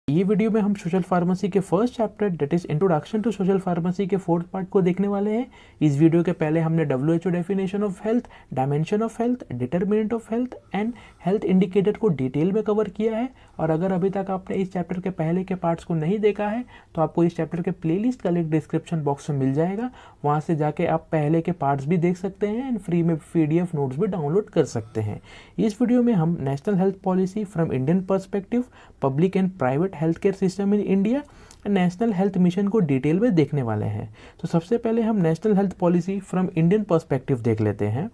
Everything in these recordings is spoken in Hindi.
ये वीडियो में हम सोशल फार्मेसी के first chapter that is introduction to social pharmacy के फोर्थ पार्ट को देखने वाले हैं। इस वीडियो के पहले हमने WHO definition of health, dimension of health, determinant of health and health indicator को डिटेल में कवर किया है। और अगर अभी तक आपने इस चैप्टर के पहले के पार्ट्स को नहीं देखा है तो आपको इस चैप्टर के प्लेलिस्ट का लिंक डिस्क्रिप्शन बॉक्स में मिल जाएगा, वहाँ से जाके आप पहले के पार्ट्स भी देख सकते हैं एंड फ्री में PDF नोट्स भी डाउनलोड कर सकते हैं। इस वीडियो में हम national health policy from Indian perspective, public and private health care system in India, national health mission को डिटेल में देखने वाले हैं। तो सबसे पहले हम national health policy from Indian perspective देख लेते हैं।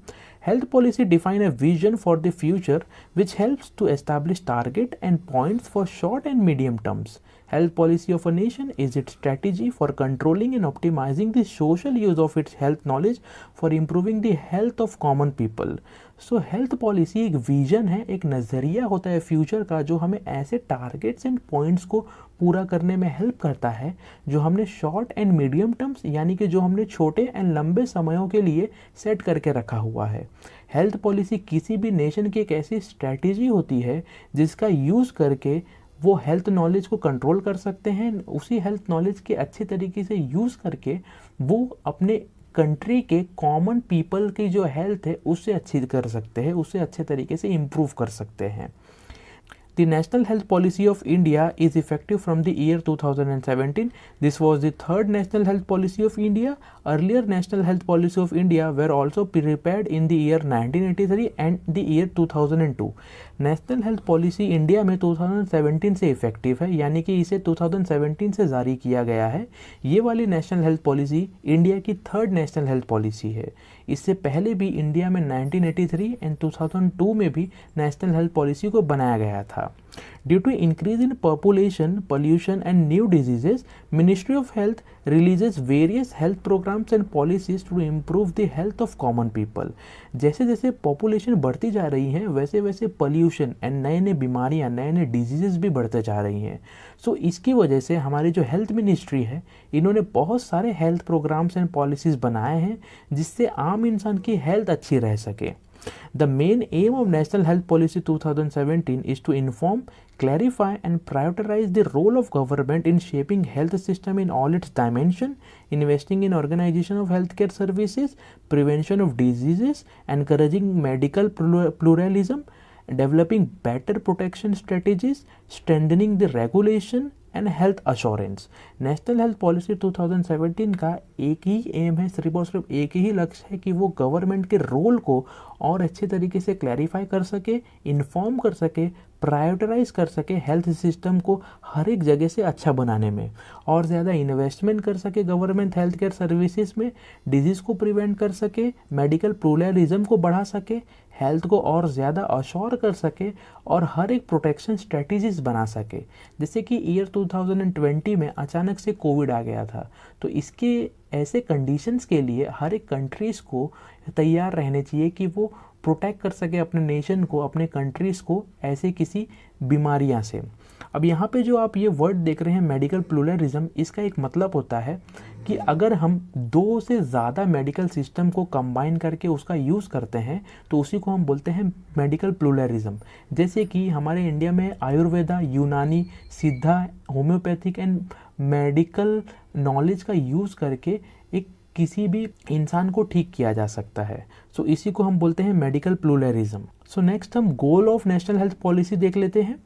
Health policy define a vision for the future which helps to establish target and points for short and medium terms. Health policy of a nation is its strategy for controlling and optimizing the social use of its health knowledge for improving the health of common people. So health policy एक विजन है, एक नज़रिया होता है फ्यूचर का जो हमें ऐसे टारगेट्स एंड पॉइंट्स को पूरा करने में हेल्प करता है जो हमने शॉर्ट एंड मीडियम टर्म्स यानी कि जो हमने छोटे एंड लंबे समयों के लिए सेट करके रखा हुआ है। हेल्थ पॉलिसी किसी भी नेशन की एक ऐसी स्ट्रैटेजी होती है जिसका यूज़ करके वो हेल्थ नॉलेज को कंट्रोल कर सकते हैं, उसी हेल्थ नॉलेज के अच्छे तरीके से यूज़ करके वो अपने कंट्री के कॉमन पीपल की जो हेल्थ है उससे अच्छी कर सकते हैं, उससे अच्छे तरीके से इम्प्रूव कर सकते हैं। The National Health Policy of India is effective from the year 2017. This was the third National Health Policy of India. Earlier National Health Policy of India were also prepared in the year 1983 and the year 2002. National health policy India में 2017 से इफेक्टिव है, यानी कि इसे 2017 से जारी किया गया है। ये वाली नेशनल हेल्थ पॉलिसी इंडिया की थर्ड नेशनल हेल्थ पॉलिसी है। इससे पहले भी इंडिया में 1983 एंड 2002 में भी नेशनल हेल्थ पॉलिसी को बनाया गया था। Due to increase in population, pollution and new diseases, Ministry of Health releases various health programs and policies to improve the health of common people. जैसे जैसे पॉपुलेशन बढ़ती जा रही है वैसे वैसे पोल्यूशन एंड नए नए बीमारियां, नए नए डिजीजेस भी बढ़ते जा रही हैं। सो इसकी वजह से हमारी जो हेल्थ मिनिस्ट्री है इन्होंने बहुत सारे हेल्थ प्रोग्राम्स एंड पॉलिसीज़ बनाए हैं जिससे आम इंसान की हेल्थ अच्छी रह सके। The main aim of National Health Policy 2017 is to inform, clarify and prioritize the role of government in shaping health system in all its dimension, investing in organization of healthcare services, prevention of diseases, encouraging medical pluralism, developing better protection strategies, strengthening the regulation and health assurance. National health policy 2017 का एक ही एम है, सिर्फ और सिर्फ एक ही लक्ष्य है कि वो गवर्नमेंट के रोल को और अच्छे तरीके से क्लैरिफाई कर सके, इन्फॉर्म कर सके, प्रायोरिटाइज कर सके, हेल्थ सिस्टम को हर एक जगह से अच्छा बनाने में और ज़्यादा इन्वेस्टमेंट कर सके गवर्नमेंट हेल्थ केयर सर्विसेज में, डिजीज़ को प्रिवेंट कर सके, मेडिकल प्लूरलिज्म को बढ़ा सके, हेल्थ को और ज़्यादा अश्योर कर सके और हर एक प्रोटेक्शन स्ट्रेटजीज बना सके। जैसे कि ईयर 2020 में अचानक से कोविड आ गया था, तो इसके ऐसे कंडीशंस के लिए हर एक कंट्रीज़ को तैयार रहने चाहिए कि वो प्रोटेक्ट कर सके अपने नेशन को, अपने कंट्रीज़ को ऐसे किसी बीमारियां से। अब यहाँ पे जो आप ये वर्ड देख रहे हैं मेडिकल प्लूरलिज्म, इसका एक मतलब होता है कि अगर हम दो से ज़्यादा मेडिकल सिस्टम को कंबाइन करके उसका यूज़ करते हैं तो उसी को हम बोलते हैं मेडिकल प्लूरलिज्म। जैसे कि हमारे इंडिया में आयुर्वेदा, यूनानी, सिद्धा, होम्योपैथिक एंड मेडिकल नॉलेज का यूज़ करके एक किसी भी इंसान को ठीक किया जा सकता है। सो इसी को हम बोलते हैं मेडिकल प्लूरलिज्म। सो नेक्स्ट हम goal of national health policy देख लेते हैं।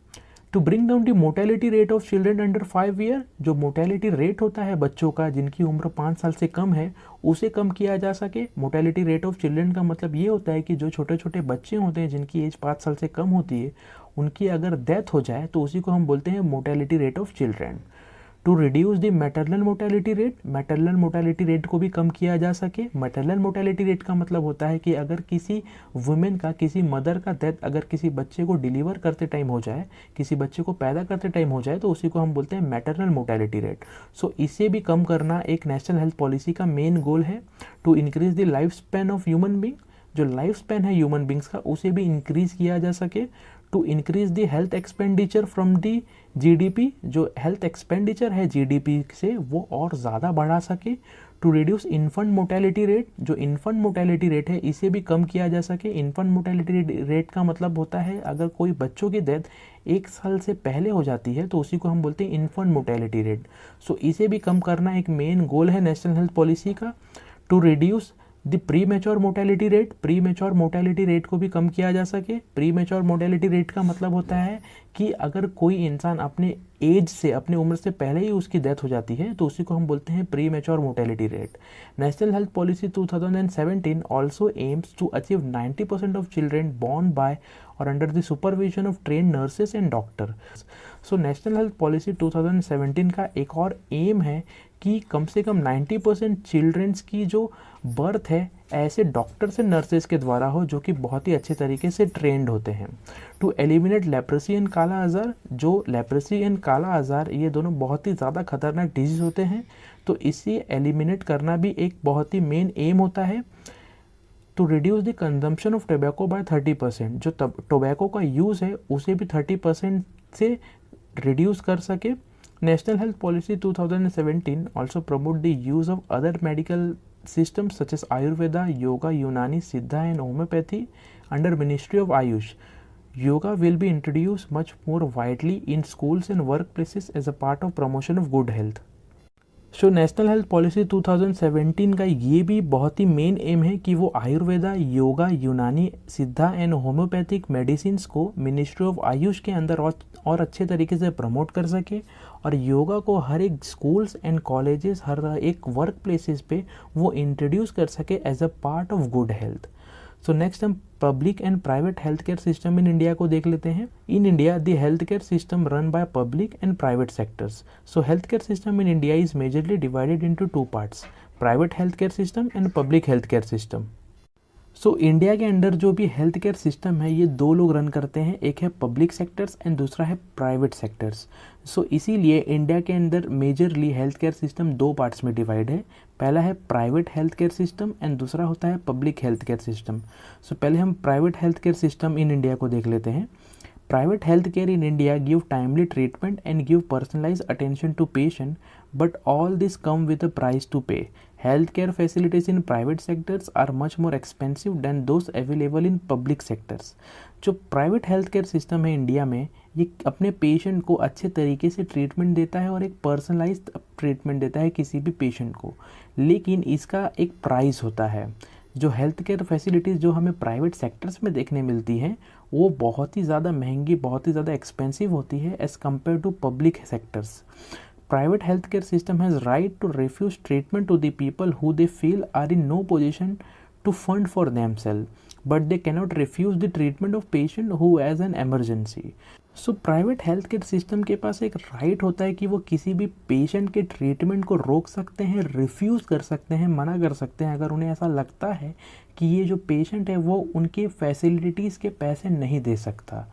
To bring down the mortality rate of children under 5 year, जो मोर्टेलिटी रेट होता है बच्चों का जिनकी उम्र 5 साल से कम है उसे कम किया जा सके। मोर्टेलिटी रेट ऑफ चिल्ड्रन का मतलब ये होता है कि जो छोटे छोटे बच्चे होते हैं जिनकी एज 5 साल से कम होती है उनकी अगर डेथ हो जाए तो उसी को हम बोलते हैं mortality rate of children. To reduce the maternal mortality rate, maternal mortality rate को भी कम किया जा सके। मैटरनल मोर्टेलिटी रेट का मतलब होता है कि अगर किसी वुमेन का, किसी मदर का डेथ अगर किसी बच्चे को डिलीवर करते टाइम हो जाए, किसी बच्चे को पैदा करते टाइम हो जाए तो उसी को हम बोलते हैं मैटरनल मोर्टेलिटी रेट। सो इसे भी कम करना एक नेशनल हेल्थ पॉलिसी का मेन गोल है। To increase the life span of human being, जो लाइफ स्पैन है ह्यूमन बींग्स का उसे भी इंक्रीज किया जा सके। To increase the health expenditure from the GDP, जो हेल्थ एक्सपेंडिचर है जीडीपी से वो और ज़्यादा बढ़ा सके। To reduce infant mortality rate, जो इन्फेंट मोर्टेलिटी रेट है इसे भी कम किया जा सके। इन्फेंट मोर्टेलिटी रेट का मतलब होता है अगर कोई बच्चों की डेथ 1 साल से पहले हो जाती है तो उसी को हम बोलते हैं इन्फेंट मोर्टेलिटी रेट। सो इसे भी कम करना एक मेन गोल है नेशनल हेल्थ पॉलिसी का। To reduce the premature mortality rate, premature mortality rate को भी कम किया जा सके। प्री मेच्योर मोर्टेलिटी रेट का मतलब होता है कि अगर कोई इंसान अपने एज से, अपनी उम्र से पहले ही उसकी डेथ हो जाती है तो उसी को हम बोलते हैं premature mortality rate. National health policy 2017 also aims to achieve 90% of children born by और under the supervision of train nurses and doctor. So national health policy 2017 का एक और एम है कि कम से कम 90% चिल्ड्रंस की जो बर्थ है ऐसे डॉक्टर्स एंड नर्सेस के द्वारा हो जो कि बहुत ही अच्छे तरीके से ट्रेंड होते हैं। टू एलिमिनेट लेप्रेसी एंड काला आज़ार, जो लेप्रेसी एंड काला आज़ार ये दोनों बहुत ही ज़्यादा खतरनाक डिजीज़ होते हैं तो इसे एलिमिनेट करना भी एक बहुत ही मेन एम होता है। To reduce the consumption of tobacco by 30%, जो टोबैको का यूज़ है उसे भी 30% से रिड्यूस कर सके। National health policy 2017 also promote the use of other medical systems such as Ayurveda, Yoga, Unani, Siddha and Homeopathy under Ministry of Ayush. Yoga will be introduced much more widely in schools and workplaces as a part of promotion of good health. So national health policy 2017 का ये भी बहुत ही मेन एम है कि वो आयुर्वेदा, योगा, यूनानी, सिद्धा एंड होम्योपैथिक मेडिसिन को मिनिस्ट्री ऑफ आयुष के अंदर और अच्छे तरीके से प्रमोट कर सके और योगा को हर एक स्कूल्स एंड कॉलेजेस, हर एक वर्क प्लेसेस पे वो इंट्रोड्यूस कर सके as a part of good health. So next हम public and private health care system in India को देख लेते हैं। In India the health care system run by public and private sectors. So health care system in India is majorly divided into 2 parts, private health care system and public health care system. So India के अंदर जो भी हेल्थ केयर सिस्टम है ये 2 लोग रन करते हैं, एक है पब्लिक सेक्टर्स एंड दूसरा है प्राइवेट सेक्टर्स। सो इसीलिए इंडिया के अंदर majorly health care system 2 parts में डिवाइड है। पहला है private health care system and दूसरा होता है पब्लिक हेल्थ केयर सिस्टम। सो पहले हम private health care system in India को देख लेते हैं। Private healthcare in India give timely treatment and give personalized attention to patient, but all this come with a price to pay. Healthcare facilities in private sectors are much more expensive than those available in public sectors. जो प्राइवेट हेल्थ केयर सिस्टम है इंडिया में ये अपने पेशेंट को अच्छे तरीके से ट्रीटमेंट देता है और एक पर्सनलाइज्ड ट्रीटमेंट देता है किसी भी पेशेंट को, लेकिन इसका एक प्राइस होता है। जो हेल्थ केयर फैसिलिटीज़ जो हमें प्राइवेट सेक्टर्स में देखने मिलती हैं वो बहुत ही ज़्यादा महंगी, बहुत ही ज़्यादा एक्सपेंसिव होती है as compare to public sectors. Private health care system has right to refuse treatment to the people who they feel are in no position to fund for themself, but they cannot refuse the treatment of patient who has an emergency. So private health care system के पास एक राइट होता है कि वो किसी भी पेशेंट के ट्रीटमेंट को रोक सकते हैं, रिफ्यूज़ कर सकते हैं, मना कर सकते हैं अगर उन्हें ऐसा लगता है कि ये जो पेशेंट है वो उनके फैसिलिटीज़ के पैसे नहीं दे सकता।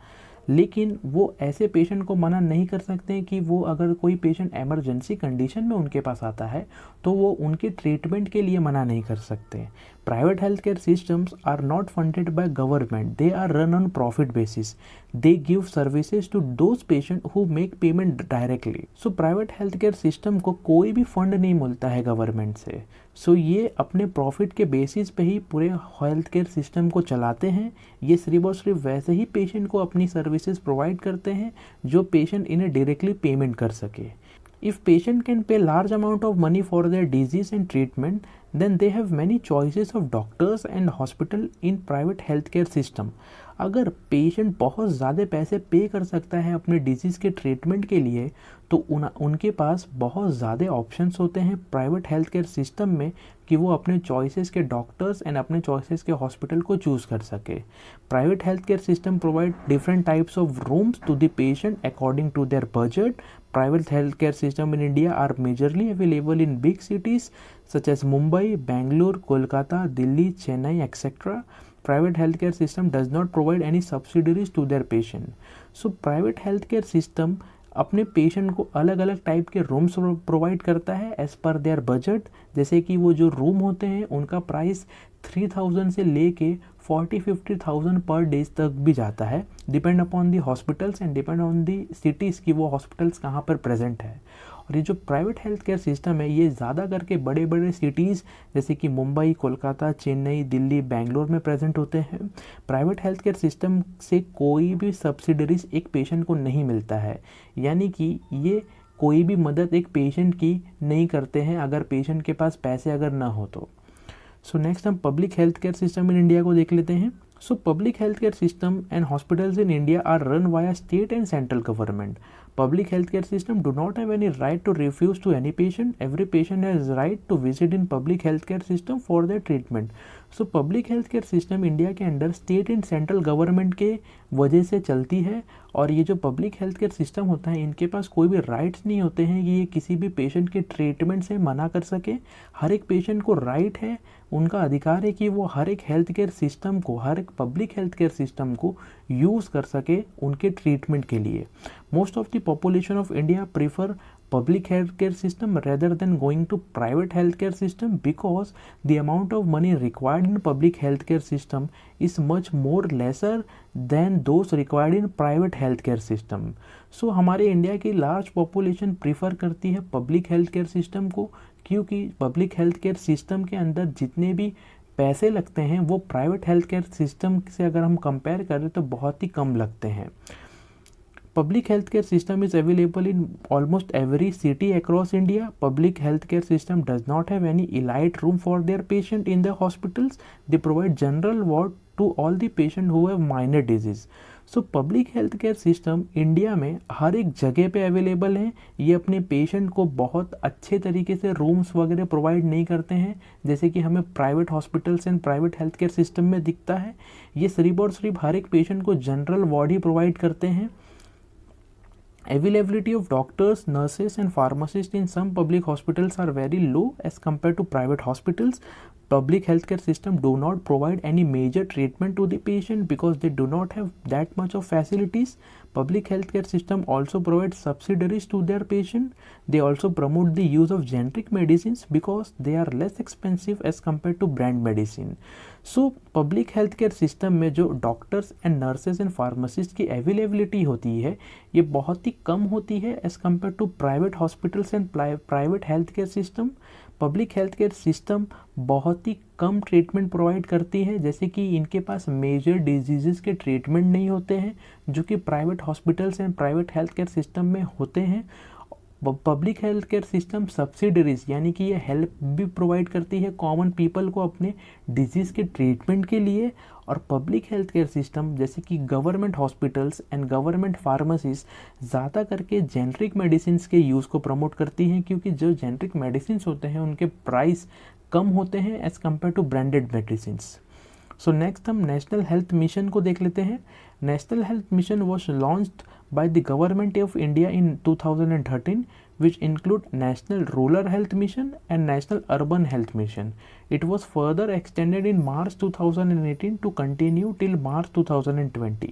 लेकिन वो ऐसे पेशेंट को मना नहीं कर सकते हैं कि वो अगर कोई पेशेंट एमरजेंसी कंडीशन में उनके पास आता है तो वो उनके ट्रीटमेंट के लिए मना नहीं कर सकते। Private health care systems are not funded by government, they are run on profit basis, they give services to those patient who make payment directly. So private health care system को कोई भी फंड नहीं मिलता है गवर्नमेंट से। सो ये अपने प्रॉफिट के बेसिस पे ही पूरे हेल्थ केयर सिस्टम को चलाते हैं। ये सिर्फ और सिर्फ वैसे ही पेशेंट को अपनी सर्विसेज प्रोवाइड करते हैं जो पेशेंट इन्हें डायरेक्टली पेमेंट कर सके। If patient can pay large amount of money for their disease and treatment, then they have many choices of doctors and hospital in private healthcare system. अगर पेशेंट बहुत ज़्यादा पैसे पे कर सकता है अपने डिजीज़ के ट्रीटमेंट के लिए तो उनके पास बहुत ज़्यादा ऑप्शंस होते हैं प्राइवेट हेल्थ केयर सिस्टम में कि वो अपने चॉइसेस के डॉक्टर्स एंड अपने चॉइसेस के हॉस्पिटल को चूज़ कर सके। Private health care system provide different types of rooms to the patient according to their budget. Private healthcare system in India are majorly available in big cities such as Mumbai, Bangalore, Kolkata, Delhi, Chennai, etc. Private healthcare system does not provide any subsidies to their patient. So private healthcare system अपने पेशेंट को अलग अलग टाइप के रूम्स प्रोवाइड करता है एज़ पर देयर बजट। जैसे कि वो जो रूम होते हैं उनका प्राइस 3000 से लेके 40-50,000 पर डेज तक भी जाता है, depend upon the hospitals and depend on the cities की वो हॉस्पिटल्स कहाँ पर प्रेजेंट है। और ये जो प्राइवेट हेल्थ केयर सिस्टम है ये ज़्यादा करके बड़े बड़े सिटीज़ जैसे कि मुंबई, कोलकाता, चेन्नई, दिल्ली, बेंगलोर में प्रेजेंट होते हैं। प्राइवेट हेल्थ केयर सिस्टम से कोई भी सब्सिडरीज एक पेशेंट को नहीं मिलता है, यानी कि ये कोई भी मदद एक पेशेंट की नहीं करते हैं अगर पेशेंट के पास पैसे अगर ना हो तो। सो नेक्स्ट हम public health care system in India को देख लेते हैं। So public health care system and hospitals in India are run via state and central government. Public healthcare system do not have any right to refuse to any patient. Every patient has right to visit in public healthcare system for their treatment. So public healthcare system India के under state and central government के वजह से चलती है, और ये जो पब्लिक हेल्थ केयर सिस्टम होता है इनके पास कोई भी राइट्स नहीं होते हैं कि ये किसी भी पेशेंट के ट्रीटमेंट से मना कर सके। हर एक पेशेंट को राइट है, उनका अधिकार है कि वो हर एक हेल्थ केयर सिस्टम को, हर एक पब्लिक हेल्थ केयर सिस्टम को यूज़ कर सके उनके ट्रीटमेंट के लिए। Most of the population of India prefer public healthcare system rather than going to private healthcare system because the amount of money required in public healthcare system is much more lesser than those required in private healthcare system. So हमारे इंडिया की लार्ज पॉपुलेशन प्रीफर करती है पब्लिक हेल्थ केयर सिस्टम को, क्योंकि पब्लिक हेल्थ केयर सिस्टम के अंदर जितने भी पैसे लगते हैं वो प्राइवेट हेल्थ केयर सिस्टम से अगर हम कंपेयर करें तो बहुत ही कम लगते हैं। Public healthcare system is available in almost every city across India. Public healthcare system does not have any elite room for their patient in the hospitals. They provide general ward to all the patient who have minor disease. So public healthcare system India में हर एक जगह पे अवेलेबल है। ये अपने पेशेंट को बहुत अच्छे तरीके से रूम्स वगैरह प्रोवाइड नहीं करते हैं जैसे कि हमें private hospitals and private health care system में दिखता है। ये सिर्फ और सिर्फ हर एक पेशेंट को जनरल वार्ड ही प्रोवाइड करते हैं। Availability of doctors, nurses and pharmacists in some public hospitals are very low as compared to private hospitals. Public healthcare system do not provide any major treatment to the patient because they do not have that much of facilities. Public healthcare system also provides subsidies to their patient. They also promote the use of generic medicines because they are less expensive as compared to brand medicine. So public health care system में जो doctors and nurses and pharmacist की अवेलेबिलिटी होती है ये बहुत ही कम होती है as compare to private hospitals and private health care system. Public health care system बहुत ही कम ट्रीटमेंट प्रोवाइड करती है, जैसे कि इनके पास मेजर डिजीज़ के ट्रीटमेंट नहीं होते हैं जो कि private hospitals and private health care system में होते हैं। Public health care system subsidiaries यानी कि ये हेल्प भी प्रोवाइड करती है कॉमन पीपल को अपने डिजीज़ के ट्रीटमेंट के लिए। और पब्लिक हेल्थ केयर सिस्टम जैसे कि government hospitals and government pharmacies ज़्यादा करके जेनरिक मेडिसिन के यूज़ को प्रमोट करती हैं, क्योंकि जो जेनरिक मेडिसिन होते हैं उनके प्राइस कम होते हैं as compare to branded medicine. So next हम नेशनल हेल्थ मिशन को देख लेते हैं। National health mission was launched by the government of India in 2013, which include National Rural Health Mission and National Urban Health Mission. It was further extended in March 2018 to continue till March 2020.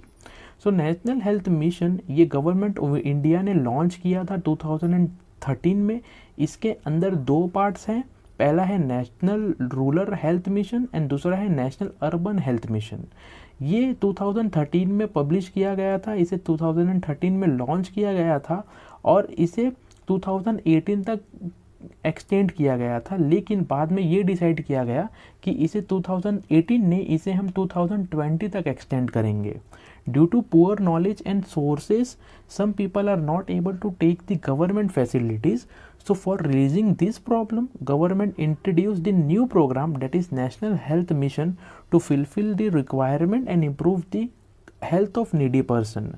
So National Health Mission ये गवर्नमेंट ऑफ इंडिया ने लॉन्च किया था 2013 में। इसके अंदर दो पार्ट्स हैं, पहला है national rural health mission and दूसरा है नेशनल अर्बन हेल्थ मिशन। ये 2013 में पब्लिश किया गया था, इसे 2013 में लॉन्च किया गया था और इसे 2018 तक एक्सटेंड किया गया था, लेकिन बाद में ये डिसाइड किया गया कि इसे 2018 ने इसे हम 2020 तक एक्सटेंड करेंगे। Due to poor knowledge and sources some people are not able to take the government facilities. So for releasing this problem, government introduced the new program that is National Health Mission to fulfill the requirement and improve the health of needy person.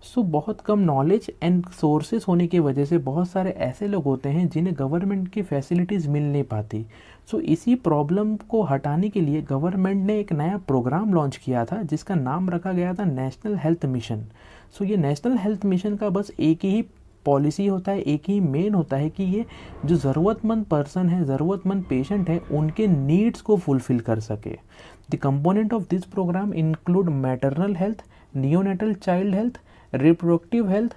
So बहुत कम नॉलेज एंड सोर्सेज होने की वजह से बहुत सारे ऐसे लोग होते हैं जिन्हें गवर्नमेंट की फैसिलिटीज़ मिल नहीं पाती। सो इसी प्रॉब्लम को हटाने के लिए गवर्नमेंट ने एक नया प्रोग्राम लॉन्च किया था जिसका नाम रखा गया था नेशनल हेल्थ मिशन। सो ये नेशनल हेल्थ मिशन का बस एक ही पॉलिसी होता है, एक ही मेन होता है कि ये जो ज़रूरतमंद पर्सन है, ज़रूरतमंद पेशेंट है, उनके नीड्स को फुलफ़िल कर सके। The component of this programme include maternal health, neonatal child health, reproductive health,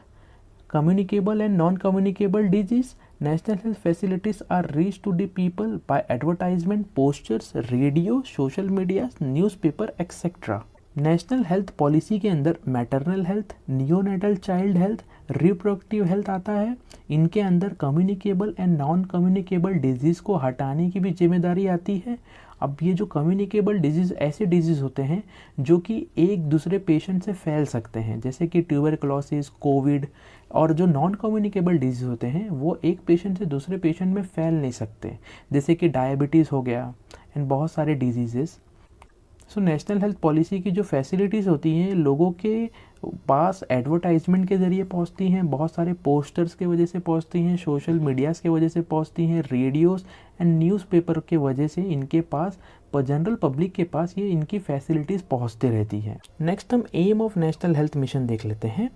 communicable and non communicable disease, National health facilities are reached to the people by advertisement, posters, radio, social media, newspaper, etc. National health policy के अंदर maternal health, neonatal child health, reproductive health आता है। इनके अंदर communicable and non communicable disease को हटाने की भी जिम्मेदारी आती है। अब ये जो कम्युनिकेबल डिजीज़ ऐसे डिजीज़ होते हैं जो कि एक दूसरे पेशेंट से फैल सकते हैं, जैसे कि ट्यूबरकुलोसिस, कोविड। और जो नॉन कम्युनिकेबल डिजीज़ होते हैं वो एक पेशेंट से दूसरे पेशेंट में फैल नहीं सकते, जैसे कि डायबिटीज़ हो गया एंड बहुत सारे डिजीज़ेस। सो नेशनल हेल्थ पॉलिसी की जो फैसिलिटीज़ होती हैं लोगों के पास एडवर्टाइजमेंट के ज़रिए पहुंचती हैं, बहुत सारे पोस्टर्स के वजह से पहुंचती हैं, सोशल मीडियाज़ के वजह से पहुंचती हैं, रेडियोज़ एंड न्यूज़पेपर के वजह से इनके पास जनरल पब्लिक के पास ये इनकी फैसिलिटीज़ पहुंचते रहती हैं। नेक्स्ट हम aim of national health mission देख लेते हैं।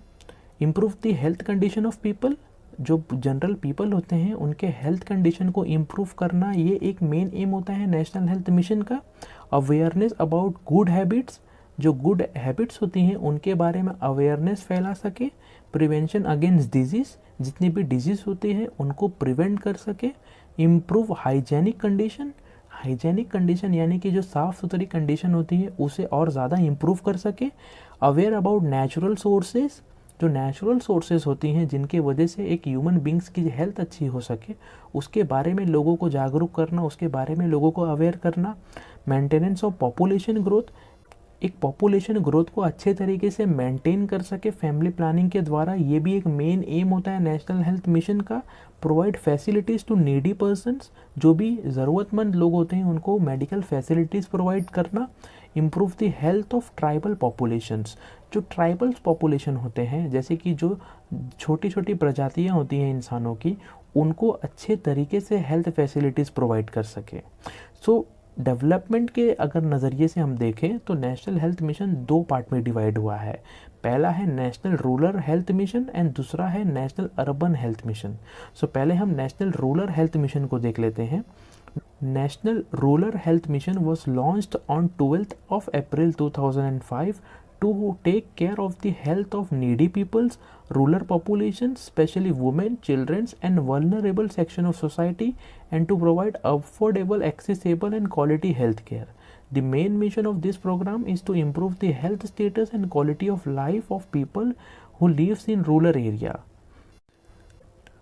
Improve the health condition of people. जो जनरल पीपल होते हैं उनके हेल्थ कंडीशन को इम्प्रूव करना ये एक मेन एम होता है नेशनल हेल्थ मिशन का। अवेयरनेस अबाउट गुड हैबिट्स, जो गुड हैबिट्स होती हैं उनके बारे में अवेयरनेस फैला सके। प्रिवेंशन अगेंस्ट डिजीज़, जितनी भी डिजीज़ होती है उनको प्रिवेंट कर सके। Improve hygienic condition, hygienic condition यानी कि जो साफ़ सुथरी कंडीशन होती है उसे और ज़्यादा इम्प्रूव कर सके। अवेयर अबाउट नेचुरल सोर्सेज, जो नेचुरल सोर्सेज होती हैं जिनके वजह से एक ह्यूमन बींग्स की हेल्थ अच्छी हो सके उसके बारे में लोगों को जागरूक करना, उसके बारे में लोगों को अवेयर करना। मेंटेनेंस ऑफ पॉपुलेशन ग्रोथ, एक पॉपुलेशन ग्रोथ को अच्छे तरीके से मेंटेन कर सके फैमिली प्लानिंग के द्वारा, ये भी एक मेन एम होता है नेशनल हेल्थ मिशन का। Provide facilities to needy persons, जो भी ज़रूरतमंद लोग होते हैं उनको मेडिकल फैसिलिटीज़ प्रोवाइड करना। Improve the health of tribal populations, जो ट्राइबल पॉपुलेशन होते हैं जैसे कि जो छोटी छोटी प्रजातियां होती हैं इंसानों की, उनको अच्छे तरीके से हेल्थ फैसिलिटीज़ प्रोवाइड कर सके। सो डेवलपमेंट के अगर नज़रिए से हम देखें तो नेशनल हेल्थ मिशन दो पार्ट में डिवाइड हुआ है। पहला है national rural health mission and दूसरा है नेशनल अर्बन हेल्थ मिशन। सो पहले हम नेशनल रूरल हेल्थ मिशन को देख लेते हैं। National Rural Health Mission was launched on 12th of April 2005 to take care of the health of needy peoples, rural populations, especially women, children and vulnerable section of society, and to provide affordable, accessible and quality health care. The main mission of this program is to improve the health status and quality of life of people who lives in rural area.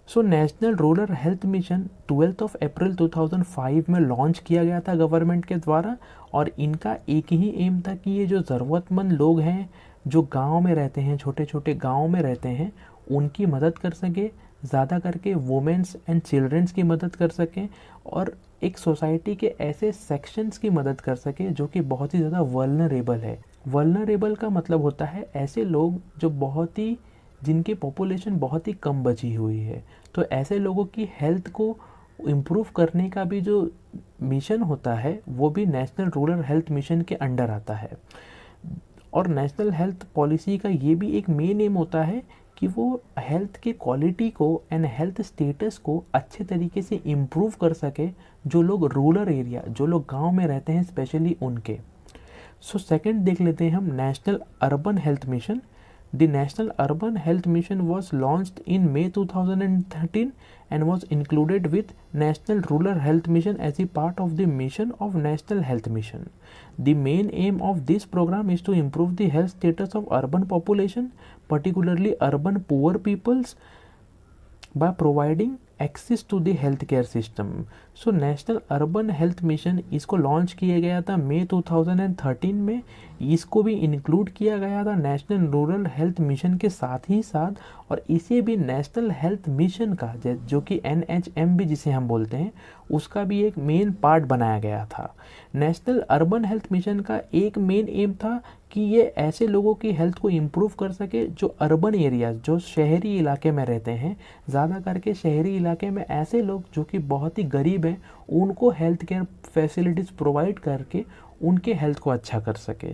So national rural health mission 12th of April 2005 में लॉन्च किया गया था गवर्नमेंट के द्वारा, और इनका एक ही एम था कि ये जो ज़रूरतमंद लोग हैं जो गांव में रहते हैं, छोटे छोटे गांव में रहते हैं, उनकी मदद कर सके, ज़्यादा करके वुमेंस एंड चिल्ड्रंस की मदद कर सकें, और एक सोसाइटी के ऐसे सेक्शंस की मदद कर सके जो कि बहुत ही ज़्यादा वल्नरेबल है। वल्नरेबल का मतलब होता है ऐसे लोग जो बहुत ही जिनकी पॉपुलेशन बहुत ही कम बची हुई है। तो ऐसे लोगों की हेल्थ को इम्प्रूव करने का भी जो मिशन होता है वो भी नेशनल रूरल हेल्थ मिशन के अंडर आता है। और नेशनल हेल्थ पॉलिसी का ये भी एक मेन एम होता है कि वो हेल्थ के क्वालिटी को एंड हेल्थ स्टेटस को अच्छे तरीके से इम्प्रूव कर सके जो लोग रूरल एरिया, जो लोग गाँव में रहते हैं स्पेशली उनके। सो सेकेंड देख लेते हैं हम national urban health mission. The National Urban Health Mission was launched in May 2013 and was included with National Rural Health Mission as a part of the mission of National Health Mission. The main aim of this program is to improve the health status of urban population, particularly urban poor peoples, by providing access to the health care system. So national urban health mission इसको लॉन्च किया गया था मई 2013 में। इसको भी इंक्लूड किया गया था नेशनल रूरल हेल्थ मिशन के साथ ही साथ, और इसे भी नेशनल हेल्थ मिशन का जो कि NHM भी जिसे हम बोलते हैं उसका भी एक मेन पार्ट बनाया गया था। नेशनल अर्बन हेल्थ मिशन का एक मेन एम था कि ये ऐसे लोगों की हेल्थ को इम्प्रूव कर सके जो अर्बन एरियाज, जो शहरी इलाके में रहते हैं, ज़्यादा करके शहरी इलाके में ऐसे लोग जो कि बहुत ही गरीब हैं, उनको हेल्थ केयर फैसिलिटीज़ प्रोवाइड करके उनके हेल्थ को अच्छा कर सके।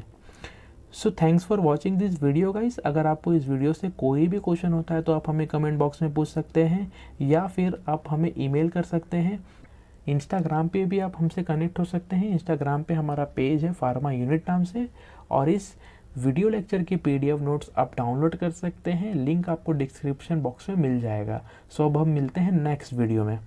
So thanks for watching this video guys. अगर आपको इस वीडियो से कोई भी क्वेश्चन होता है तो आप हमें कमेंट बॉक्स में पूछ सकते हैं, या फिर आप हमें ईमेल कर सकते हैं। इंस्टाग्राम पे भी आप हमसे कनेक्ट हो सकते हैं। इंस्टाग्राम पे हमारा पेज है फार्मा यूनिट नाम से, और इस वीडियो लेक्चर की PDF नोट्स आप डाउनलोड कर सकते हैं, लिंक आपको डिस्क्रिप्शन बॉक्स में मिल जाएगा। सो अब हम मिलते हैं नेक्स्ट वीडियो में।